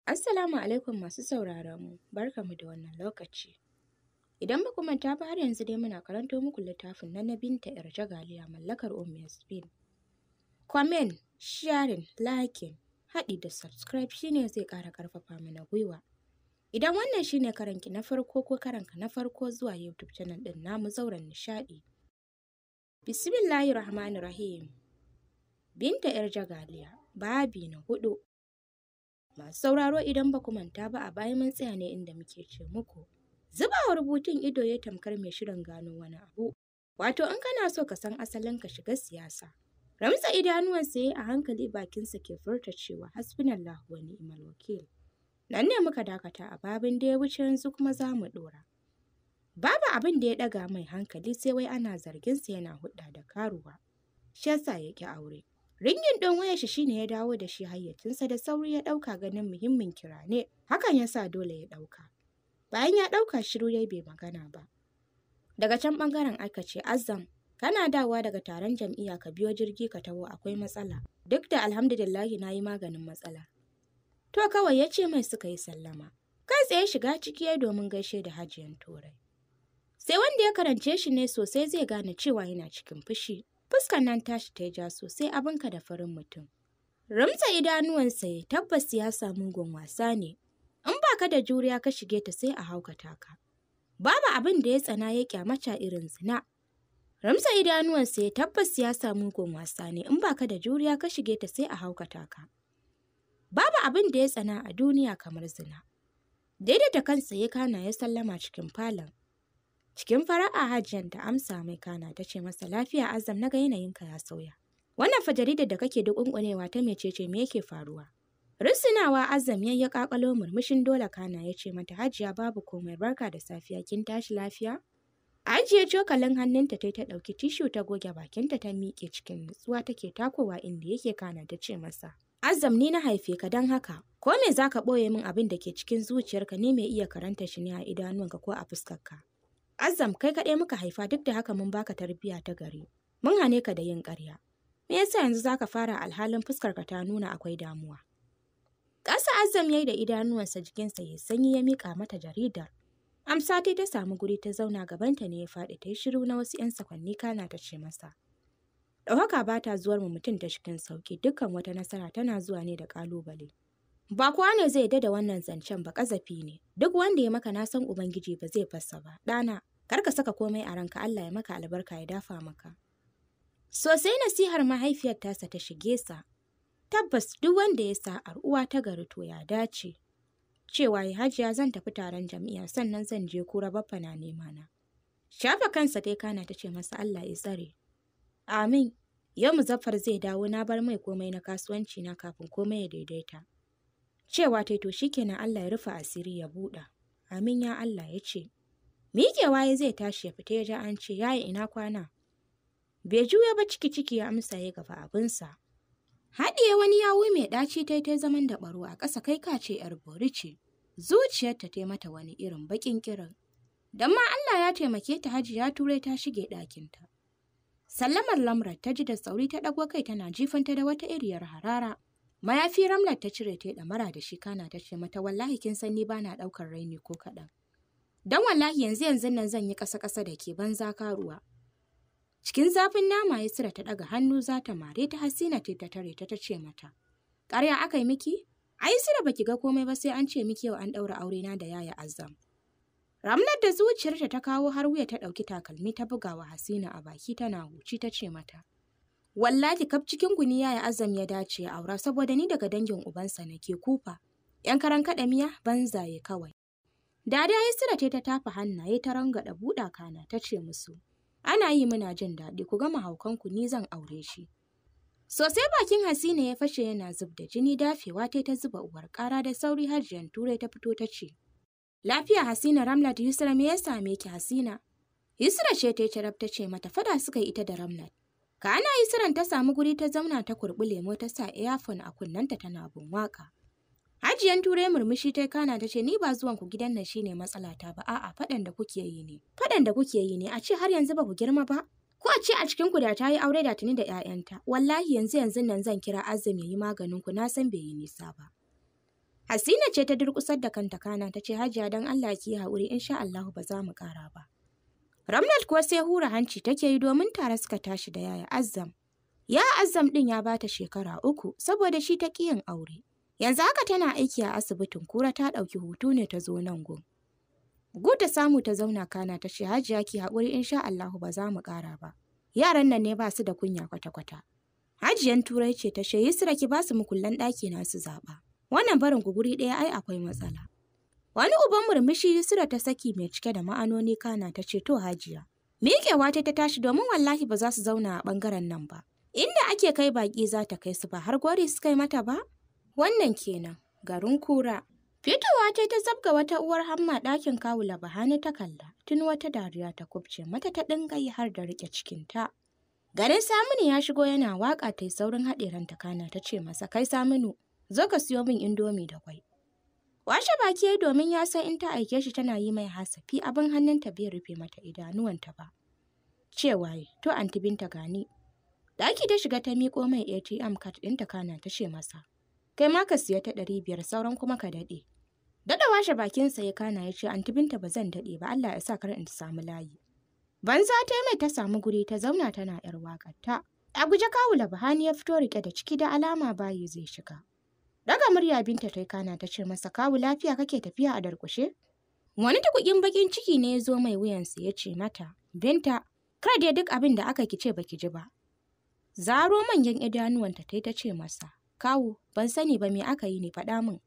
Assalamu alaikum masu sauraron mu, barkamu da wannan lokaci. Idan ba ku manta ba har yanzu dai muna karanto muku littafin nan na Binta ‘yar Jagaliya mallakar Ummi Yasmin. Comment, sharing, liking, haɗi da subscribe shine zai ƙara ƙarfafa mana gwiwa. Idan wannan shine karanki na farko ko karanka na farko zuwa YouTube channel ɗin namu Zauren Nishaɗi. Bismillahirrahmanirrahim. Binta ‘yar Jagaliya, babi na 4. Masu sauraro idan ba ku manta ba a baya mun tsaya ne inda muke ce muku. Zubawa rubutun ido ya tamkar mai shirin gano wani abu. Wato in kana so ka san asalin ka shiga siyasa. Ramsa idanuwansa yayi a hankali bakinsa ke furta cewa hasbunallahu wa ni'mal wakil. Nan ne muka dakata a babin da ya wuce yanzu kuma za mu ɗora. Babu abin da ya ɗaga mai hankali sai wai ana zarginsa yana hudda da karuwa. Shi yasa ya ƙi aure. Ringin ɗin wayar shi shine ya dawo da shi hayyacinsa da sauri ya ɗauka ganin muhimmin kira ne. Hakan ya sa dole ya ɗauka. Bayan ya ɗauka shiru yayi bai magana ba. Daga can ɓangaren aka ce Azam, kana dawowa daga taron jam'iyya ka biyo jirgi ka taho akwai matsala. Duk da alhamdulillahi na yi maganin matsala. To kawai ya ce mai suka yi sallama. Kai tsaye shiga ciki ya domin gaishe da Hajiyan Turai. Sai wanda ya karance shi ne sosai zai gane cewa yana cikin fushi. Fuskar nan tashi ta ja sosai abinka da farin mutum. Rumtsa idanuwansa ya tabbas ya samu gun wasa ne. In ba ka da juriya ka shige ta sai a haukata ka. Babu abin da ya tsana ya kyamata irin zina. Rumtsa idanuwansa ya tabbas ya samu gun wasa ne. In ba ka da juriya ka shige ta sai a haukata ka. Babu abin da ya tsana a duniya kamar zina. Daidaita kansa ya kana ya sallama cikin falon. Cikin fara'a Hajiyan ta amsa mai kana ta ce masa lafiya Azam na ga yanayinka ya sauya. Wannan fa jaridar da kake dukunkunewa ta mecece me yake faruwa? Risinawa Azam ya kakalo murmushin dole kana ya ce mata Hajiya babu komai barka da safiya kin tashi lafiya? Ajiye cokalin hannunta ta ɗauki tishu ta goge bakinta ta miƙe cikin nutsuwa take takowa inda yake kana ta ce masa. Azam ni na haife ka don haka, ko me za ka ɓoye min abin da ke cikin zuciyarka ne mai iya karanta shi ne a idanuwanka ko a fuskarka? Azam kai kaɗai muka haifa duk da haka mun baka tarbiyya ta gari. Mun hane ka da yin ƙarya. Me yasa yanzu za ka fara alhalin fuskarka ta nuna akwai damuwa? Ƙasa Azam ya yi da idanuwansa jikinsa ya sanyi ya miƙa mata jaridar. Amsa ta samu guri ta zauna gabanta ne ya faɗi ta yi shiru na wasu 'yan sakwanni kana ta ce masa. Ɗaukaka ba ta zuwar mu mutum ta cikin sauƙi dukkan wata nasara tana zuwa ne da ƙalubale. Ba kowa ne zai yarda da wannan zancen ba ƙazafi ne. Duk wanda ya maka na san Ubangiji ba zai fassa ba. Ɗana, kar ka saka komai a ranka Allah ya maka albarka ya dafa maka. Sosai nasihar mahaifiyar tasa ta shige sa. Tabbas duk wanda ya sa uwa ta gari to ya dace. Cewa ya Hajiya zan tafi taron jam'iyya sannan zan je kura baffa na nema na. Shafa kansa dai kana ta ce masa Allah ya tsare. Amin. Yau Muzaffar zai dawo na bar mai komai na kasuwanci na kafin komai ya daidaita. Cewa tai to shikenan Allah ya rufe asiri ya buɗa. Amin ya Allah ya ce. Miƙewa ya zai tashi ya fita ya ji an ce yayi ina kwana. Bai juya ba ciki ya amsa ya gaba abinsa. Haɗiye wani yawu mai ɗaci ta zaman da ɓaro a ƙasa kai ka ce ‘yar bori ce. Zuciyarta ta mata wani irin baƙin kiran. Don ma Allah ya taimake ta Hajiya Turai ta shige ɗakinta. Sallamar Lamrat ta ji da sauri ta ɗago kai tana jifanta da wata iriyar harara. Mayafi Ramlat ta cire ta ɗamara da shi kana ta ce mata wallahi kin san ni ba na ɗaukar raini ko kaɗan. Don wallahi yanzu nan zan yi ƙasa-ƙasa da ke banza karuwa. Cikin zafin nama ya sira ta ɗaga hannu za ta mare ta Hasina ta tare ta ce mata. Ƙarya aka yi miki? Ai sira baki ga komai ba sai an ce miki yau an ɗaura aure na da yaya Azam. Ramlat da zuciyarta ta kawo har wuya ta ɗauki takalmi ta bugawa Hasina a baki tana huci ta ce mata. Wallahi kaf cikin guni yaya Azam ya dace ya aura saboda ni daga dangin ubansa nake kufa. ‘Yan karan kaɗa miya banzaye kawai. Dada ya sira ta tafa hannaye ta rangada buɗa kana ta ce musu. Ana yi muna jin daɗi ku gama haukanku ni zan aure shi. Sosai bakin Hasina ya fashe yana zub da jini dafewa ta zuba uwar ƙara da sauri Hajiyan Turai ta fito ta ce. Lafiya Hasina Ramlat Yusra me ya same ki Hasina? Yusra ce ta carab ta ce mata fada suka yi ita da Ramlat. Kana Yusran ta samu guri ta zauna ta kurɓi lemo ta sa earphone a kunnanta tana bin waka. Hajiyan Turai murmushi ta kana ta ce ni ba zuwan ku gidan nan shine matsalata ba a'a faɗan da kuke yi ne. Faɗan da kuke yi ne a ce har yanzu ba ku girma ba? Ko a ce a cikin ku da ta yi aure da tuni da ƴaƴanta. Wallahi yanzu nan zan kira Azam yayi maganin ku na san bai yi nisa ba. Hasina ce ta durƙusar da kanta kana ta ce Hajiya don Allah ki yi haƙuri insha Allahu ba za mu ƙara ba. Ramnat kuwa sai hura hanci take yi domin tare suka tashi da yaya Azzam. Ya Azzam ɗin ya bata shekara 3 saboda shi ta ƙi yin aure. Yanzu haka tana aiki a asibitin Kura ta ɗauki hutu ne ta zo nan gun. Gu ta samu ta zauna kana ta ce Hajiya ki haƙuri insha Allahu ba za mu ƙara ba. Yaran nan ne ba su da kunya kwata-kwata. Hajiyan Turai ce ta ce Yusra ki ba su mukullan ɗaki na su zaɓa. Wannan barin ku guri ɗaya ai akwai matsala. Wani uban murmushi Yusra ta saki mai cike da ma'anoni kana ta ce to Hajiya. Miƙewa ta tashi domin wallahi ba za su zauna a ɓangaren nan ba. Inda ake kai baƙi za ta kai su ba har gwari su kai mata ba? Wannan kenan garin Kura. Fitowa ta zabga wata uwar hamma ɗakin kawu Labahani ta kalla. Tun wata dariya ta kubce mata ta dinga yi har da riƙe cikinta. Garin Saminu ya shigo yana waƙa ta yi saurin haɗe ranta kana ta ce masa kai Saminu zo ka siyo min indomi da kwai. Washe baki yayi domin ya san in ta aike shi tana yi mai hasafi abin hannunta bai rufe mata idanuwanta ba. Cewa to anti Binta gani. Daki ta shiga ta miƙo mai ATM card ɗinta kana ta ce masa. Kai ma ka siya ta 500 sauran kuma ka daɗe. Daɗa washe bakinsa ya kana ya ce anti Binta ba zan daɗe ba Allah ya sa kar in samu layi. Banza ta mai ta samu guri ta zauna tana ‘yar waƙarta. A guje kawu Labahani ya fito riƙe da ciki da alama bayi zai shiga. Daga murya Binta ta kana ta ce masa kawu lafiya kake tafiya a darkushe? Wani tukukin bakin ciki ne ya zo mai wuyansa ya ce mata, Binta, kar dai duk abin da aka ki ce baki ji ba. Zaro manyan idanuwanta ta ce masa, kawu, ban sani ba me aka yi ne faɗa min.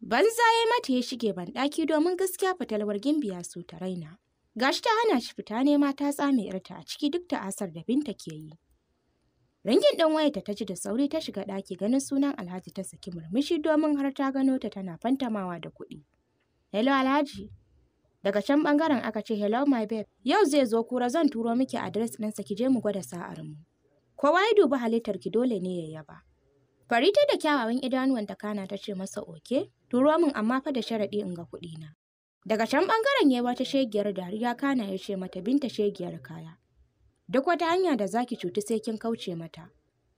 Banza ya mata ya shige banɗaki domin gaskiya fatalwar gimbiya su ta raina. Gashi ta hana shi fita nema ta tsame ‘yarta a ciki duk da asar da Binta ke yi. Ringin ɗan wayarta ta ji da sauri ta shiga ɗaki ganin sunan Alhaji ta saki murmushi domin har ta gano ta tana fantamawa da kuɗi. Hello Alhaji. Daga can ɓangaren aka ce hello my babe. Yau zai zo Kura zan turo miki adres ɗinsa ki je mu gwada sa'ar mu. Kowa ya dubi halittar ki dole ne ya yaba. Farita da kyawawan idanuwanta kana ta ce masa oke, turo min amma fa da sharaɗi in ga kuɗina. Daga can ɓangaren ya wata shegiyar dariya kana ya ce mata Binta shegiyar kaya. Duk wata hanya da zaki cuti sai kin kauce mata.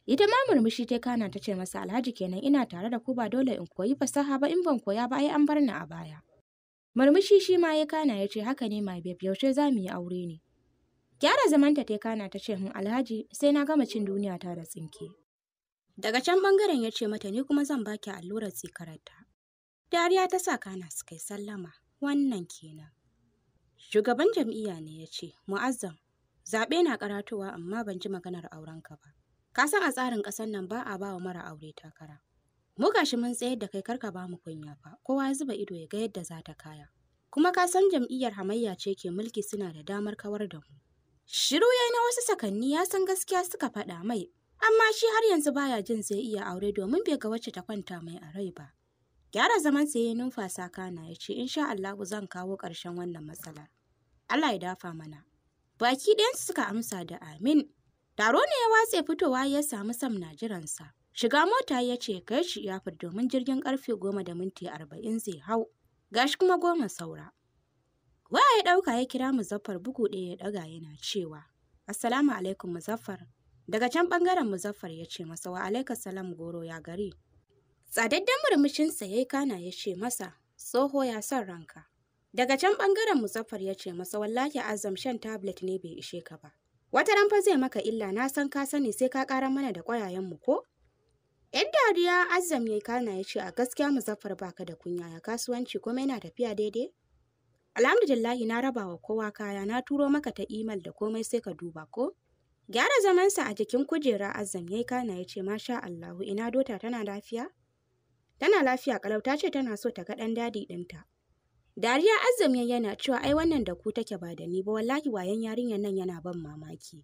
Ita ma murmushi ta kana ta ce masa Alhaji kenan ina tare da ku ba dole in koyi fasaha ba in ban koya ba ai an bar ni a baya. Murmushi shi ma ya kana ya ce haka ne my babe yaushe za mu yi aure ne. Gyara zamanta ta kana ta ce Alhaji sai na gama cin duniya ta da tsinke. Daga can ɓangaren ya ce mata ni kuma zan baki allurar tsikararta. Dariya ta sa kana su kai sallama. Wannan kenan. Shugaban jam'iyya ne ya ce, Mu'azzam, zaɓe na karatowa amma ban ji maganar aurenka ba. Ka san a tsarin ƙasar nan ba a ba wa mara aure takara. Mu gashi mun tsayar da kai karka ba mu kunya fa, kowa ya zuba ido ya ga yadda za ta kaya. Kuma ka san jam'iyyar hamayya ce ke mulki suna da damar kawar da mu. Shiru yayi na wasu sakanni ya san gaskiya suka faɗa mai, amma shi har yanzu baya jin zai iya aure domin bai ga wacce ta kwanta mai a rai ba. Gyara zaman sai ya numfasa kana ya ce insha Allahu zan kawo ƙarshen wannan matsalar. Allah ya dafa mana. Baki ɗayansu suka amsa da amin. Taro ne ya watse fitowa ya samu Sam na jiransa. Shiga mota ya ce kai shi iyafar domin jirgin ƙarfe 10:40 zai hau. Gashi kuma 10 saura. Waya ya ɗauka ya kira Muzaffar bugu ɗaya ya ɗaga yana cewa Assalamu alaikum Muzaffar. Daga can ɓangaren Muzaffar ya ce masa wa alaikas salam goro ya gari. Tsadaddan murmushinsa ya yi kana ya ce masa, tsoho ya son ranka. Daga can ɓangaren Muzaffar ya ce masa wallahi Azam shan tablet ne bai ishe ka ba. Wata ran fa zai maka illa na san ka sani sai ka ƙara mana da ƙwayayenmu ko? ‘Yan dariya Azam ya yi kana ya ce a gaskiya Muzaffar baka da kunya ya kasuwanci kuma yana tafiya daidai? Alhamdulillahi na raba wa kowa kaya na turo maka ta imel da komai sai ka duba ko? Gyara zamansa a jikin kujera Azam ya yi kana ya ce masha Allahu ina dota tana lafiya? Tana lafiya kalau ta ce tana so ta ga ɗan dadi ɗinta. Dariya Azam yana cewa ai wannan da ku take ba da ni ba wallahi wayan yarinyar nan yana ban mamaki.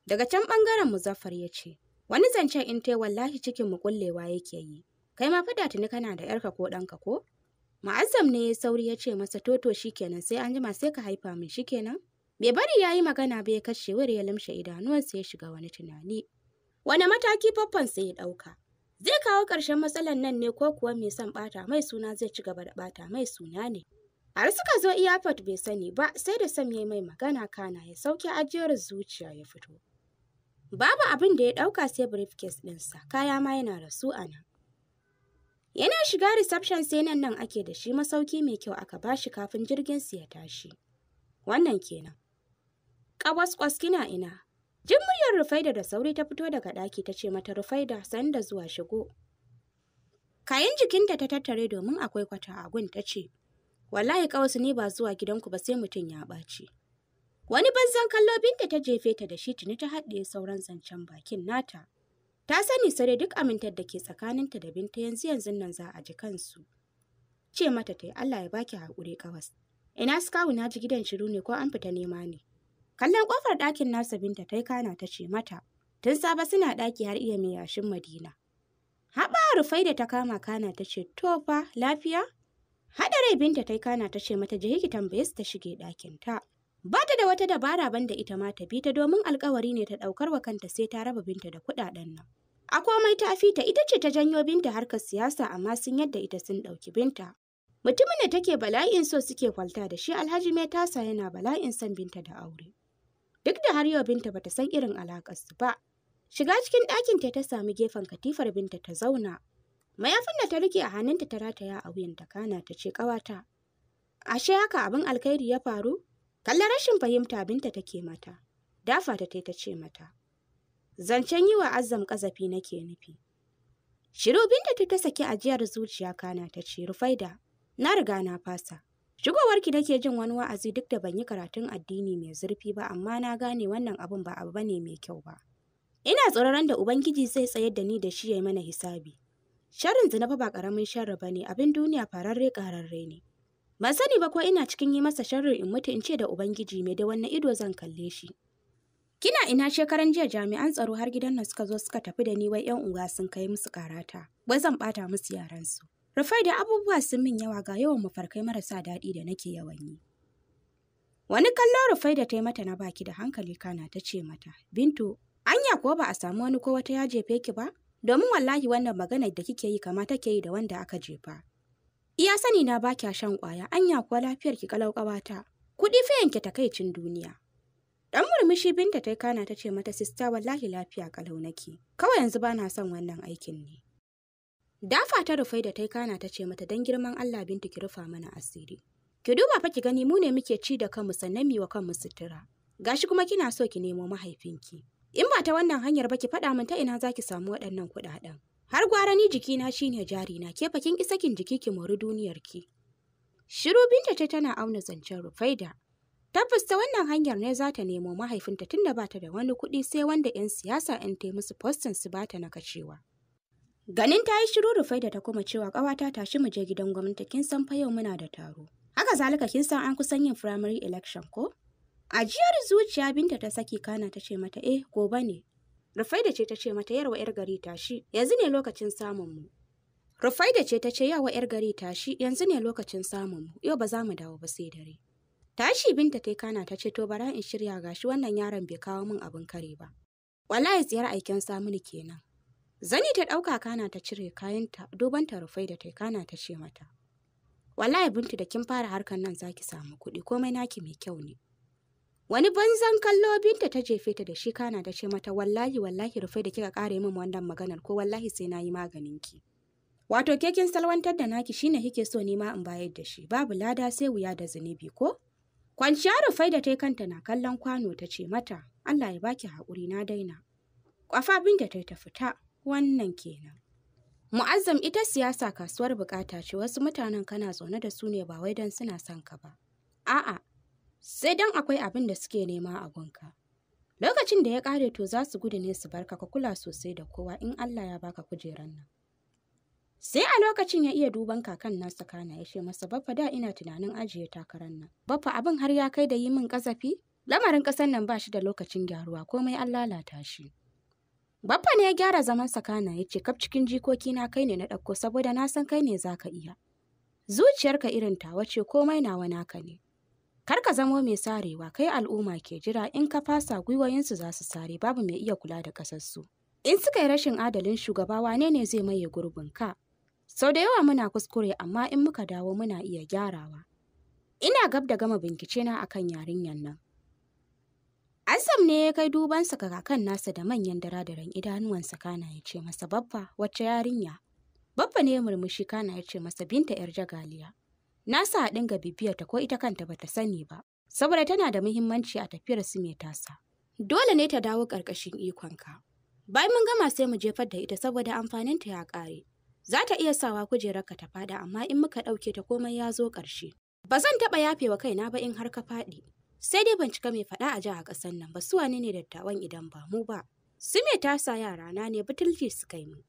Daga can ɓangaren Muzaffar ya ce wani zancen in tai wallahi cikin mu kullewa yake yi. Kai ma fada tuni kana da ‘yarka ko ɗanka ko? Ma'azzam ne ya sauri ya ce masa toto shikenan sai an jima sai ka haifa min shikenan. Bai bari ya yi magana ba ya kashe wuri ya limshe idanuwansa ya shiga wani tunani. Wani mataki faffansa ya ɗauka? Zai kawo ƙarshen matsalar nan ne ko kuwa mai son ɓata mai suna zai ci gaba da ɓata mai suna ne? Har suka zo iyafot bai sani ba sai da Sam ya mai magana kana ya sauke ajiyar zuciya ya fito. Babu abin da ya ɗauka sai briefcase ɗinsa, kaya ma yana da su a nan. Yana shiga reception sai nan ake da shi masauki mai kyau aka bashi kafin jirgin su ya tashi. Wannan kenan. Ƙawas kina ina? Jin muryar Rufaida da sauri ta fito daga ɗaki ta ce mata Rufaida san da zuwa shigo. Kayan jikinta ta tattare domin akwai kwata a gun ta ce, wallahi ƙawasu ne ba zuwa gidanku ba sai mutum ya ɓaci. Wani banzan kallo Binta ta jefe ta da shi tuni ta haɗiye sauran zancen bakin nata. Ta sani sare duk amintar da ke tsakaninta da Binta yanzu nan za a ji kansu. Ce mata ta yi Allah ya baki haƙuri ƙawas. Ina su kawu na ji gidan shiru ne ko an fita nema ne. Kallon ƙofar ɗakin nasa Binta ta yi kana ta ce mata, tun safe suna ɗaki har iya mai yashin Madina. Haɓa Rufaida ta kama kana ta ce, to fa lafiya? Haɗa rai Binta ta yi kana ta ce mata je ki tambaye su ta shige ɗakin ta. Ba ta da wata dabara banda ita ma ta bi ta domin alƙawari ne ta ɗaukar wa kanta sai ta raba Binta da kuɗaɗen nan. A komai ta fita ita ce ta janyo Binta harkar siyasa amma sun yadda ita sun ɗauki Binta. Mutumin da take bala'in so suke kwalta da shi Alhaji mai tasa yana bala'in son Binta da aure. Duk da har yau Binta bata san irin alaƙarsu ba. Shiga cikin ɗakin ta sami gefen katifar Binta ta zauna. Mayafin da ta rike a hannunta ta rataya a wuyanta kana ta ce ƙawata. Ashe haka abin alkhairi ya faru? Kallon rashin fahimta Binta take mata. Dafa ta ce mata. Zancen yi wa Azzam ƙazafi nake nufi. Shiru Binta ta saki ajiyar zuciya kana ta ce Rufaida, na riga na fasa. Shigowarki nake jin wani wa'azi duk da ban yi karatun addini mai zurfi ba amma na gane wannan abun ba abu bane mai kyau ba. Ina tsoron da Ubangiji zai tsayar da ni da shi ya yi mana hisabi. Sharrin zina fa ba ƙaramin sharri ba ne, abin duniya fararre ƙararre ne. Ban sani ba ko ina cikin yi masa sharri in mutu in ce da Ubangiji mai da wanne ido zan kalle shi. Kina ina shekaran jiya jami'an tsaro har gidan nan suka zo suka tafi da ni wai 'yan uwa sun kai musu karata. Wai zan ɓata musu yaransu. Rufai da abubuwa sun min yawa ga yawan mafarkai marasa daɗi da nake yawan yi. Wani kallon Rufai da ta yi mata na baki da hankali kana ta ce mata, Bintu, anya kuwa ba a samu wani ko wata ya jefe ki ba? Domin wallahi wannan maganar da kike yi kama take yi da wanda aka jefa. Iya sani na ba kya shan ƙwaya, anya kuwa lafiyar ki kalau ƙawata. Kuɗi fa yanke takaicin duniya. Dan murmushi Binta ta kana ta ce mata sista wallahi lafiya kalau nake. Kawai yanzu ba na son wannan aikin ne. Dafa ta Rufai da ta kana ta ce mata dan girman Allah Bintu ki rufa mana asiri. Ki duba fa ki gani mu ne muke ci da kanmu sannan mi wa kanmu sutura. Gashi kuma kina so ki nemo mahaifinki. In ba ta wannan hanyar ba ki faɗa min ta ina za ki samu waɗannan kuɗaɗen. Har gwara ni jikina shine jarina, ke fa kin ki sakin jiki ki mori duniyarki. Shiru Binta ta tana auna zancen Rufaida. Tabbas ta wannan hanyar ne za ta nemo mahaifinta tunda ba ta da wani kuɗi sai wanda 'yan siyasa 'yan ta musu postin su ba ta na kashewa. Ganin ta yi shiru Rufaida ta kuma cewa ƙawata tashi mu je gidan gwamnati kin san fa yau muna da taro. Haka zalika kin san an kusan yin primary election ko? Ajiyar zuciya Binta ta saki kana ta ce mata gobe ne. Rufaida ce ta ce mata yarwa 'yar gari tashi yanzu ne lokacin samun mu. Rufaida ce ta ce yawa 'yar gari tashi yanzu ne lokacin samun mu yau ba za mu dawo ba sai dare. Tashi Binta ta kana ta ce to bara in shirya gashi wannan yaron bai kawo min abin kare ba. Wallahi tsiyar aiken samuni kenan. Zani ta ɗauka kana ta cire kayanta duban ta Rufaida ta kana ta ce mata. Wallahi Bintu da kin fara harkar nan zaki samu kuɗi komai naki mai kyau ne. Wani banzan kallo Binta ta jefe ta da shi kana ta ce mata wallahi Rufaida kika kare min wannan maganar ko wallahi sai na yi maganin ki. Wato ke kin salwantar da naki shine kike so ni ma in bayar da shi babu lada sai wuya da zunubi ko? Kwanciya Rufaida ta kanta na kallon kwano ta ce mata, Allah ya baki haƙuri na daina. Kwafa Binta ta fita, wannan kenan. Mu'azzam ita siyasa kasuwar bukata ce wasu mutanen kana zaune da su ne ba wai don suna son ka ba. A'a, sai don akwai abin da suke nema a gunka. Lokacin da ya ƙare to za su gudu ne su barka ka kula sosai da kowa in Allah ya baka kujeran nan. Sai a lokacin ya iya duban kakan nasa kana ya ce masa baffa da ina tunanin ajiye takarar nan. Baffa abin har ya kai da yi min kasafi? Lamarin ƙasar nan ba shi da lokacin gyaruwa komai an lalata shi. Baffa ne ya gyara zaman sakana ya ce kaf cikin jikoki na kai ne na ɗauko saboda na san kai ne za ka iya. Zuciyarka irin tawa ce komai nawa naka ne. Kar ka zamo mai sarewa kai al'umma ke jira in ka fasa gwiwoyinsu za su sare babu mai iya kula da ƙasarsu. In suka yi rashin adalin shugaba wane ne zai maye gurbin ka? Sau da yawa muna kuskure amma in muka dawo muna iya gyarawa. Ina gab da gama bincike na akan yarinyar nan. Azam ne ya kai dubansa ga kakan nasa da manyan daradaran idanuwansa kana ya ce masa babba wacce yarinya. Baffa ne ya murmushi kana ya ce masa Binta 'yar jagaliya. Na sa a dinga bibiyar ta ko ita kanta bata sani ba, saboda tana da muhimmanci a tafiyar su mai tasa. Dole ne ta dawo ƙarƙashin ikonka. Bayan mun gama sai mu jefar da ita saboda amfaninta ya ƙare. Za ta iya sawa kujerarka ta fada amma in muka ɗauke ta komai ya zo ƙarshe. Ba zan taɓa yafewa kaina ba in har ka faɗi. Sai dai ban cika mai faɗa a ji a ƙasar nan ba, su wane ne dattawan idan ba mu ba. Su mai tasa yara na ne butulci suka yi mu.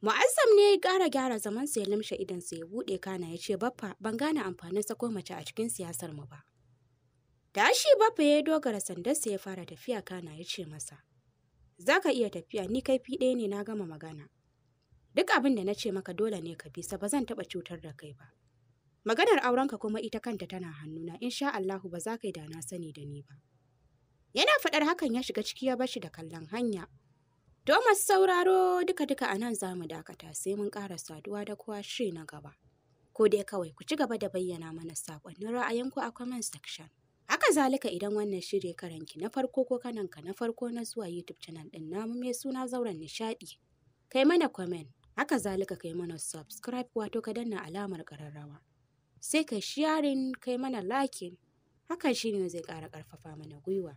Mu'azzam ne ya ƙara gyara zaman sa ya limshe idan sa ya buɗe kana ya ce Baffa ban gane amfanin sako mace a cikin siyasar mu ba. Tashi Baffa ya dogara sandarsa ya fara tafiya kana ya ce masa za ka iya tafiya ni kaifi ɗaya ne na gama magana. Duk abin da na ce maka dole ne ka bisa ba zan taɓa cutar da kai ba. Maganar aurenka kuma ita kanta tana hannuna insha Allahu ba za ka yi da na sani da ni ba. Yana faɗar hakan ya shiga ciki ya bashi da kallon hanya. Thomas sauraro duka-duka a nan za mu dakata sai mun ƙara saduwa da kowa shiri na gaba. Ko dai kawai ku ci gaba da bayyana mana saƙonnin ra'ayinku a comment section. Haka zalika idan wannan shiri karanki na farko ko kananka na farko na zuwa YouTube channel ɗin namu mai suna Zauren Nishaɗi. Kai mana comment, haka zalika kai mana subscribe wato ka danna alamar ƙararrawa. Sai kai sharing kai mana liking, hakan shine zai ƙara ƙarfafa mana gwiwa.